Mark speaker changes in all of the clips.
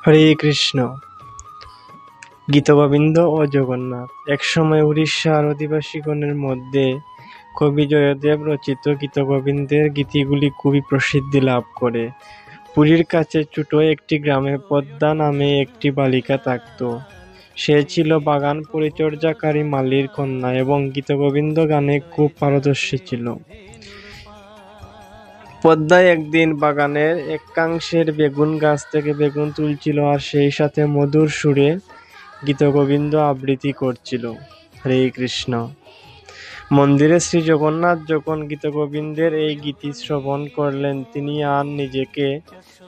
Speaker 1: হরে কৃষ্ণ। গীতগোবিন্দ ও জগন্নাথ। একসময় উড়িষ্যার অধিবাসীগণের মধ্যে কবি জয়দেব রচিত গীতগোবিন্দের গীতিগুলি খুবই প্রসিদ্ধি লাভ করে। পুরীর কাছে ছোট একটি গ্রামে পদ্মা নামে একটি বালিকা থাকত। সে ছিল বাগান পরিচর্যাকারী মালির কন্যা এবং গীতগোবিন্দ গানে খুব পারদর্শী ছিল। পদ্মা একদিন বাগানের একাংশের বেগুন গাছ থেকে বেগুন তুলছিল আর সেই সাথে মধুর সুরে গীতগোবিন্দ আবৃত্তি করছিল। হরে কৃষ্ণ। মন্দিরে শ্রী জগন্নাথ যখন গীতগোবিন্দের এই গীতি শ্রবণ করলেন, তিনি আর নিজেকে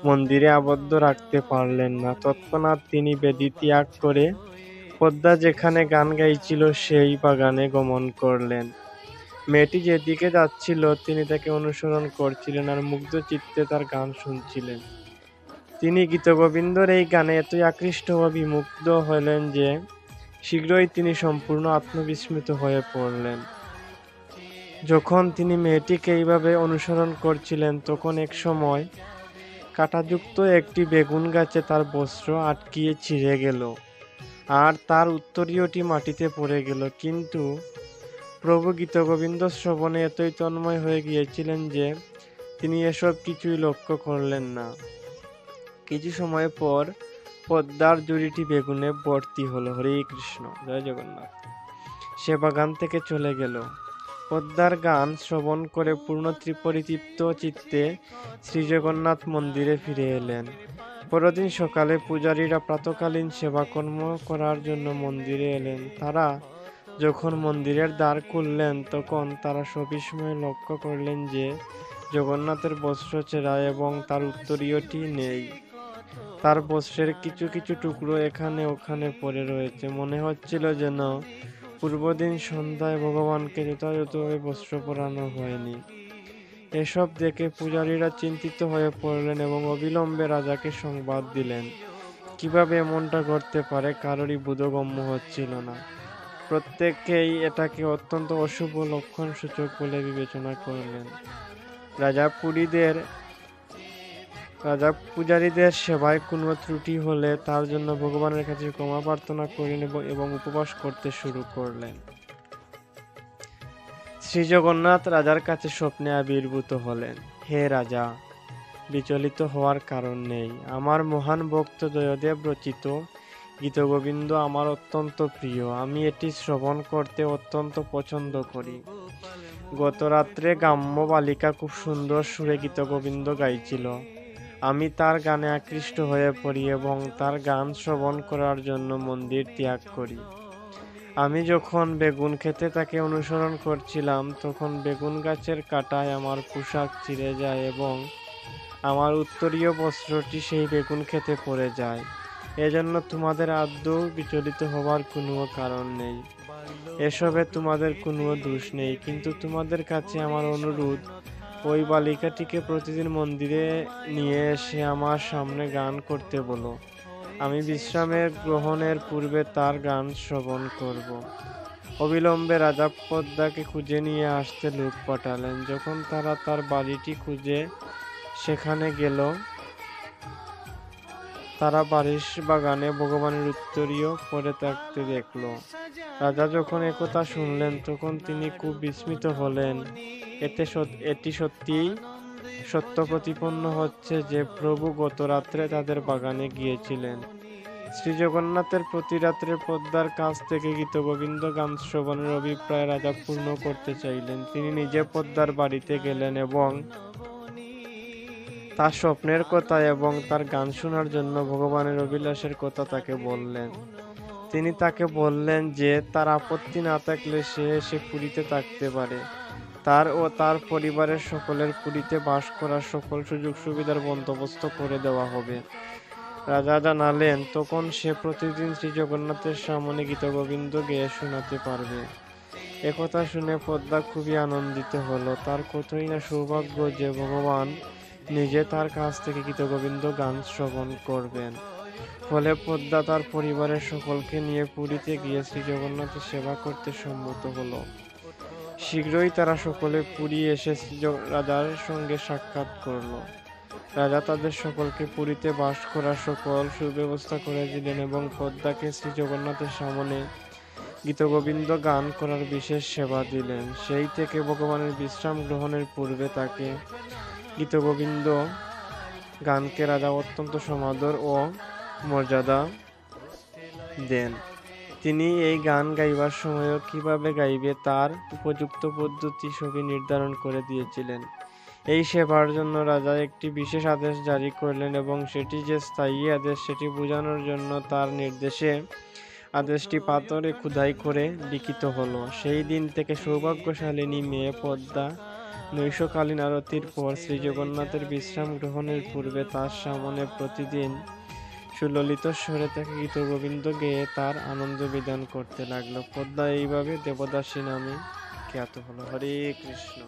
Speaker 1: মন্দিরে আবদ্ধ রাখতে পারলেন না। তৎক্ষণাৎ তিনি বেদি ত্যাগ করে পদ্মা যেখানে গান গাইছিল সেই বাগানে গমন করলেন। মেয়েটি যেদিকে যাচ্ছিল তিনি তাকে অনুসরণ করছিলেন আর মুগ্ধ চিত্তে তার গান শুনছিলেন। তিনি গীতগোবিন্দর এই গানে এতই আকৃষ্ট ও বিমুগ্ধ হলেন যে শীঘ্রই তিনি সম্পূর্ণ আত্মবিস্মৃত হয়ে পড়লেন। যখন তিনি মেয়েটিকে এইভাবে অনুসরণ করছিলেন, তখন এক সময় কাঁটাযুক্ত একটি বেগুন গাছে তার বস্ত্র আটকিয়ে ছিঁড়ে গেল আর তার উত্তরীয়টি মাটিতে পড়ে গেল। কিন্তু প্রভু গীতগোবিন্দ শ্রবণে এতই তন্ময় হয়ে গিয়েছিলেন যে তিনি এসব কিছুই লক্ষ্য করলেন না। কিছু সময় পর পদ্মার জুড়িটি বেগুনে ভর্তি হলো। হরে কৃষ্ণ, জয় জগন্নাথ। সে বাগান থেকে চলে গেল। পদ্মার গান শ্রবণ করে পূর্ণ পরিতৃপ্ত চিত্তে শ্রী জগন্নাথ মন্দিরে ফিরে এলেন। পরদিন সকালে পূজারীরা প্রাতকালীন সেবাকর্ম করার জন্য মন্দিরে এলেন। তারা যখন মন্দিরের দ্বার খুললেন, তখন তারা সবিস্ময়ে লক্ষ্য করলেন যে জগন্নাথের বস্ত্র ছেঁড়া এবং তার উত্তরীয়টি নেই। তার বস্ত্রের কিছু কিছু টুকরো এখানে ওখানে পড়ে রয়েছে। মনে হচ্ছিল যেন পূর্বদিন সন্ধ্যায় ভগবানকে যথাযথভাবে বস্ত্র পরানো হয়নি। এসব দেখে পূজারীরা চিন্তিত হয়ে পড়লেন এবং অবিলম্বে রাজাকে সংবাদ দিলেন। কিভাবে এমনটা ঘটতে পারে কারোরই বোধগম্য হচ্ছিল না। প্রত্যেকেই এটাকে অত্যন্ত অশুভ লক্ষণ সূচক বলে বিবেচনা করলেন। রাজা পূজারীদের সেবায় কোনো ত্রুটি হলে তার জন্য ভগবানের কাছে ক্ষমা প্রার্থনা করলেন এবং উপবাস করতে শুরু করলেন। শ্রী জগন্নাথ রাজার কাছে স্বপ্নে আবির্ভূত হলেন। হে রাজা, বিচলিত হওয়ার কারণ নেই। আমার মহান ভক্ত জয়দেব রচিত গীতগোবিন্দ আমার অত্যন্ত প্রিয়। আমি এটি শ্রবণ করতে অত্যন্ত পছন্দ করি। গত রাত্রে গ্রাম্য বালিকা খুব সুন্দর সুরে গীতগোবিন্দ গাইছিল। আমি তার গানে আকৃষ্ট হয়ে পড়ি এবং তার গান শ্রবণ করার জন্য মন্দির ত্যাগ করি। আমি যখন বেগুন খেতে তাকে অনুসরণ করছিলাম, তখন বেগুন গাছের কাঁটায় আমার পোশাক ছিঁড়ে যায় এবং আমার উত্তরীয় বস্ত্রটি সেই বেগুন খেতে পড়ে যায়। এজন্য তোমাদের আদৌ বিচলিত হবার কোনো কারণ নেই। এসবে তোমাদের কোনো দোষ নেই। কিন্তু তোমাদের কাছে আমার অনুরোধ, ওই বালিকাটিকে প্রতিদিন মন্দিরে নিয়ে এসে আমার সামনে গান করতে বলো। আমি বিশ্রামের গ্রহণের পূর্বে তার গান শ্রবণ করব। অবিলম্বে রাজা পদ্মাকে খুঁজে নিয়ে আসতে লোক পাঠালেন। যখন তারা তার বাড়িটি খুঁজে সেখানে গেল, তারা বাড়ির বাগানে ভগবানের উত্তরীয় পড়ে থাকতে দেখল। রাজা যখন একথা শুনলেন, তখন তিনি খুব বিস্মিত হলেন। এটি সত্যিই সত্য প্রতিপন্ন হচ্ছে যে প্রভু গত রাত্রে তাদের বাগানে গিয়েছিলেন। শ্রী জগন্নাথের প্রতি রাত্রে পদ্মার কাছ থেকে গীতগোবিন্দ গান শ্রবণের অভিপ্রায় রাজা পূর্ণ করতে চাইলেন। তিনি নিজে পদ্মার বাড়িতে গেলেন এবং তার স্বপ্নের কথা এবং তার গান শোনার জন্য ভগবানের অভিলাষের কথা তাকে বললেন। তিনি তাকে বললেন যে তার আপত্তি না থাকলে সে এসে পুরীতে থাকতে পারে। তার ও তার পরিবারের সকলের পুরীতে বাস করার সকল সুযোগ সুবিধার বন্দোবস্ত করে দেওয়া হবে। রাজা জানালেন, তখন সে প্রতিদিন শ্রী জগন্নাথের সামনে গীতগোবিন্দ গেয়ে শোনাতে পারবে। একথা শুনে পদ্মা খুবই আনন্দিত হলো। তার কতই না সৌভাগ্য যে ভগবান নিজে তার কাছ থেকে গীতগোবিন্দ গান শ্রবণ করবেন। ফলে পদ্মা তার পরিবারের সকলকে নিয়ে পুরীতে গিয়ে শ্রী জগন্নাথের সেবা করতে সম্মত হলো। শীঘ্রই তারা সকলে পুরী এসে রাজার সঙ্গে সাক্ষাৎ করল। রাজা তাদের সকলকে পুরীতে বাস করার সকল সুব্যবস্থা করে দিলেন এবং পদ্মাকে শ্রী জগন্নাথের সামনে গীতগোবিন্দ গান করার বিশেষ সেবা দিলেন। সেই থেকে ভগবানের বিশ্রাম গ্রহণের পূর্বে তাকে গীতগোবিন্দ গানকে রাজা অত্যন্ত সমাদর ও মর্যাদা দেন। তিনি এই গান গাইবার সময়ও কিভাবে গাইবে তার উপযুক্ত পদ্ধতি সবই নির্ধারণ করে দিয়েছিলেন। এই সেবার জন্য রাজা একটি বিশেষ আদেশ জারি করলেন এবং সেটি যে স্থায়ী আদেশ সেটি বোঝানোর জন্য তার নির্দেশে আদেশটি পাথরে খোদাই করে লিখিত হলো। সেই দিন থেকে সৌভাগ্যশালিনী মেয়ে পদ্মা নৈশকালীন আরতির পর শ্রী জগন্নাথের বিশ্রাম গ্রহণের পূর্বে তার সামনে প্রতিদিন সুললিত স্বরে তাকে গীতগোবিন্দ গেয়ে তার আনন্দ বিধান করতে লাগলো। পদ্মা এইভাবে দেবদাসী নামে খ্যাত হলো। হরে কৃষ্ণ।